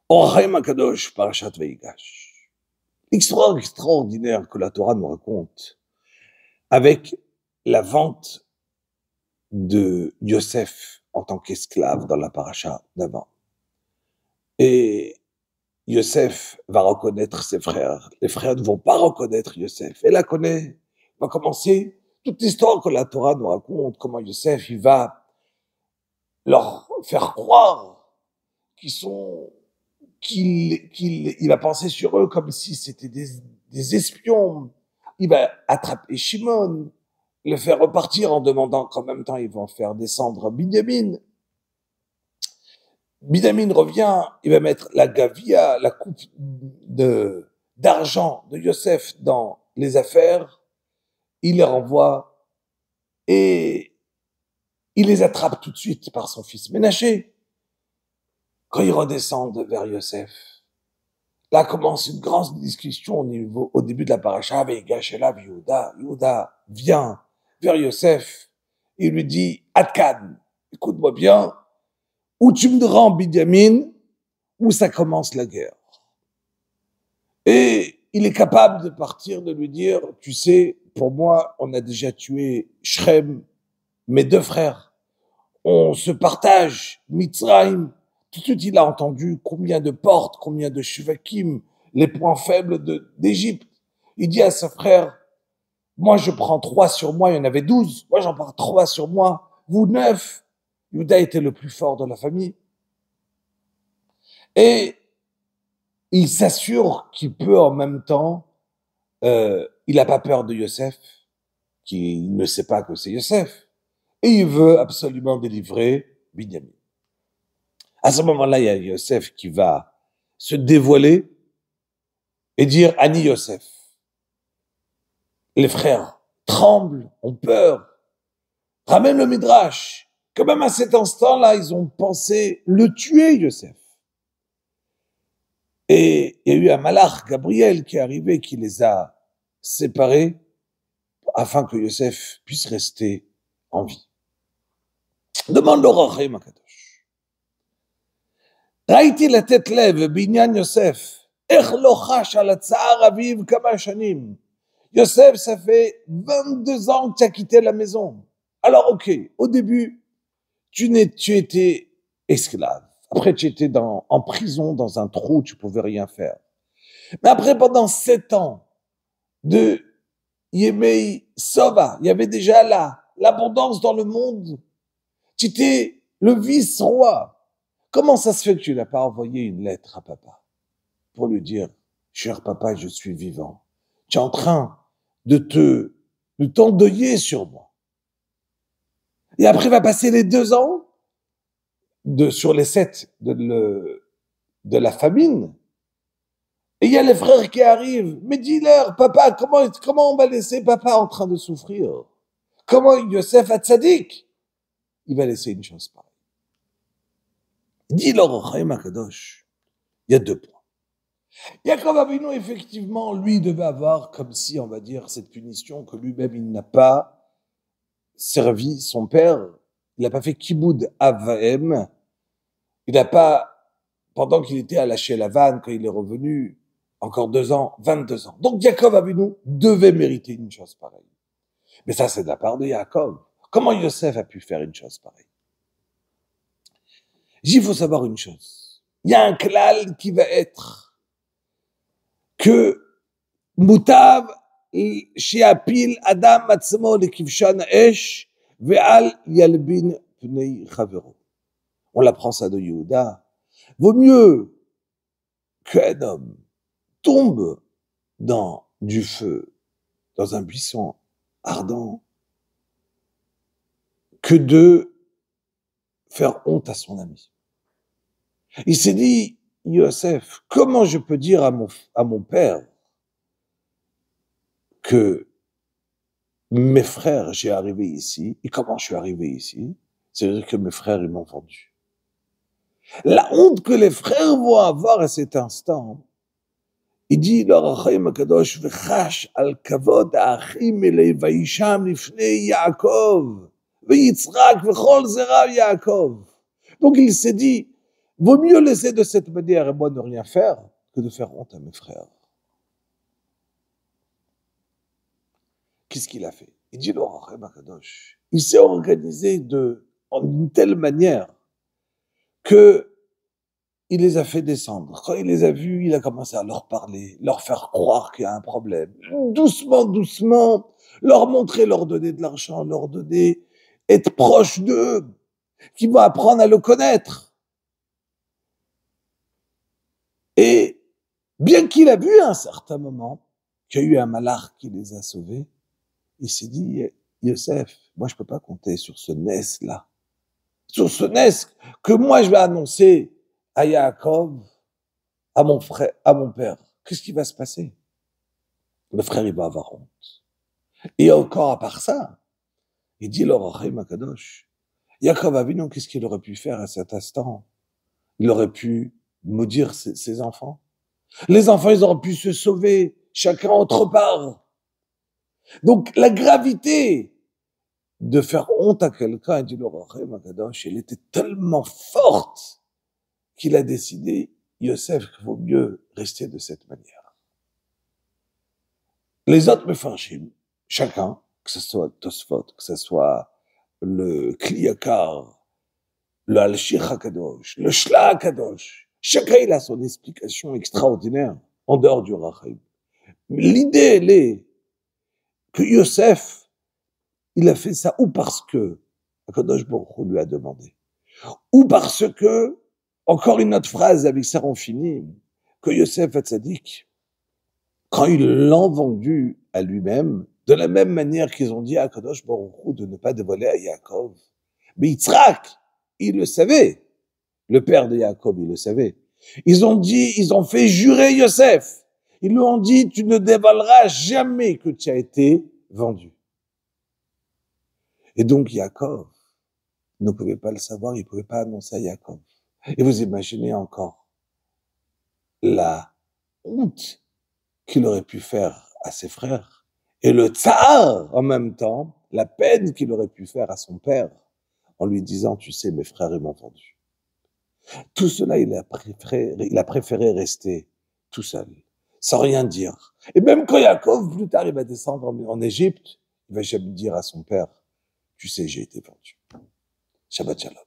Or Haïm Akadosh, Parashat Vaïgash. L'histoire extraordinaire que la Torah nous raconte avec la vente de Yosef en tant qu'esclave dans la paracha d'avant. Et Yosef va reconnaître ses frères. Les frères ne vont pas reconnaître Yosef. Et là va commencer toute l'histoire que la Torah nous raconte, comment Yosef, il va leur faire croire qu'il va penser sur eux comme si c'était des espions. Il va attraper Shimon, le faire repartir en demandant qu'en même temps ils vont faire descendre Binyamin. Binyamin revient, il va mettre la gavia, la coupe d'argent de Yosef dans les affaires, il les renvoie et il les attrape tout de suite par son fils Ménaché. Quand ils redescendent vers Yosef, là commence une grande discussion au début de la paracha avec Gachelav Yehuda. Yehuda vient vers Yosef, il lui dit « Adkan, écoute-moi bien, ou tu me rends Binyamin, ou ça commence la guerre. » Et il est capable de partir, de lui dire « Tu sais, pour moi, on a déjà tué Shrem, mes deux frères. On se partage Mitzrayim. » Tout de suite, il a entendu combien de portes, combien de shuvakim, les points faibles d'Égypte. Il dit à ses frères, moi je prends 3 sur moi, il y en avait 12. Moi j'en prends 3 sur moi, vous 9. Yehuda était le plus fort de la famille. Et il s'assure qu'il peut en même temps, il n'a pas peur de Yosef, qu'il ne sait pas que c'est Yosef. Et il veut absolument délivrer Binyamin. À ce moment-là, il y a Yosef qui va se dévoiler et dire « Ani Yosef ». Les frères tremblent, ont peur, ramènent le Midrash. Quand même à cet instant-là, ils ont pensé le tuer, Yosef. Et il y a eu un malach, Gabriel, qui est arrivé, qui les a séparés afin que Yosef puisse rester en vie. Demande l'Orachem Makadosh. ראיתי לתת לב בעניין יוסף, איך לא חש על הצער אביו כמה שנים. Yosef, ça fait 22 ans que tu as quitté la maison. Alors, ok, au début, tu étais esclave. Après, tu étais en prison, dans un trou, tu pouvais rien faire. Mais après, pendant 7 ans de Yemei Sova, il y avait déjà là l'abondance dans le monde. Tu étais le vice-roi. Comment ça se fait que tu n'as pas envoyé une lettre à papa pour lui dire, cher papa, je suis vivant. Tu es en train de t'endeuiller sur moi. Et après va passer les 2 ans sur les 7 de la famine. Et il y a les frères qui arrivent. Mais dis-leur, papa, comment on va laisser papa en train de souffrir? Comment Yosef Hatzadik, il va laisser une chose pareille? Dis-leur au Chaim Akadosh, il y a 2 points. Yaakov Avinu, effectivement, lui devait avoir, comme si, on va dire, cette punition que lui-même, il n'a pas servi son père. Il n'a pas fait kiboud avaem. Il n'a pas, pendant qu'il était à lâcher la vanne, quand il est revenu, encore 2 ans, 22 ans. Donc, Yaakov Avinu devait mériter une chose pareille. Mais ça, c'est de la part de Yaakov. Comment Yosef a pu faire une chose pareille? Il faut savoir une chose. Il y a un klal qui va être que mutav shiapil adam atzmo lekivshan esh ve'al yalbin pnei chavero. On l'apprend ça de Yehuda. Vaut mieux qu'un homme tombe dans du feu, dans un buisson ardent, que de faire honte à son ami. Il s'est dit, Yosef, comment je peux dire à mon père que mes frères, j'ai arrivé ici, et comment je suis arrivé ici? C'est-à-dire que mes frères, ils m'ont vendu. La honte que les frères vont avoir à cet instant, il dit, l'Orachem Akadosh, v'chash al kavod ha'achim elei vayisham lifnei Yaakov, v'yitzrak v'chol zerav Yaakov. Donc il s'est dit, Vaut mieux laisser de cette manière et moi ne rien faire que de faire honte à mes frères. Qu'est-ce qu'il a fait? Il dit, il s'est organisé en une telle manière que il les a fait descendre. Quand il les a vus, il a commencé à leur parler, leur faire croire qu'il y a un problème. Doucement, doucement, leur montrer, leur donner de l'argent, leur donner, être proche d'eux, qu'ils vont apprendre à le connaître. Et bien qu'il a vu à un certain moment qu'il y a eu un malach qui les a sauvés, il s'est dit, Yosef, moi je peux pas compter sur ce Nes-là. Sur ce Nes que moi je vais annoncer à Yaakov, à mon frère, à mon père. Qu'est-ce qui va se passer? Le frère, il va avoir honte. Et encore à part ça, il dit leur Rahim Akadosh. Yaakov Avinu, qu'est-ce qu'il aurait pu faire à cet instant? Il aurait pu maudire ses enfants. Les enfants, ils auraient pu se sauver, chacun autre part. Donc, la gravité de faire honte à quelqu'un, il dit leur Rahim Akadosh, elle était tellement forte qu'il a décidé, Yosef, qu'il vaut mieux rester de cette manière. Les autres mefarshim, chacun, que ce soit Tosfot, que ce soit le Kliyakar, le Al-Shir HaKadosh, le Shla HaKadosh, chacun il a son explication extraordinaire en dehors du Rachim. L'idée, elle est que Yosef, il a fait ça ou parce que HaKadosh Baruch Hu lui a demandé, ou parce que, encore une autre phrase avec ça on finit, que Yosef Hatzadik, quand ils l'ont vendu à lui-même, de la même manière qu'ils ont dit à Kadosh Baruch Hu de ne pas dévoiler à Yaakov. Mais Yitzhak, il le savait. Le père de Yaakov, il le savait. Ils ont fait jurer Yosef. Ils lui ont dit, tu ne dévoileras jamais que tu as été vendu. Et donc Yaakov ne pouvait pas le savoir, il ne pouvait pas annoncer à Yaakov. Et vous imaginez encore la honte qu'il aurait pu faire à ses frères, et le tsar, en même temps, la peine qu'il aurait pu faire à son père, en lui disant, tu sais, mes frères, ils m'ont vendu. Tout cela, il a préféré rester tout seul, sans rien dire. Et même quand Yaakov, plus tard, il va descendre en Égypte, il va jamais dire à son père, tu sais, j'ai été vendu. Shabbat shalom.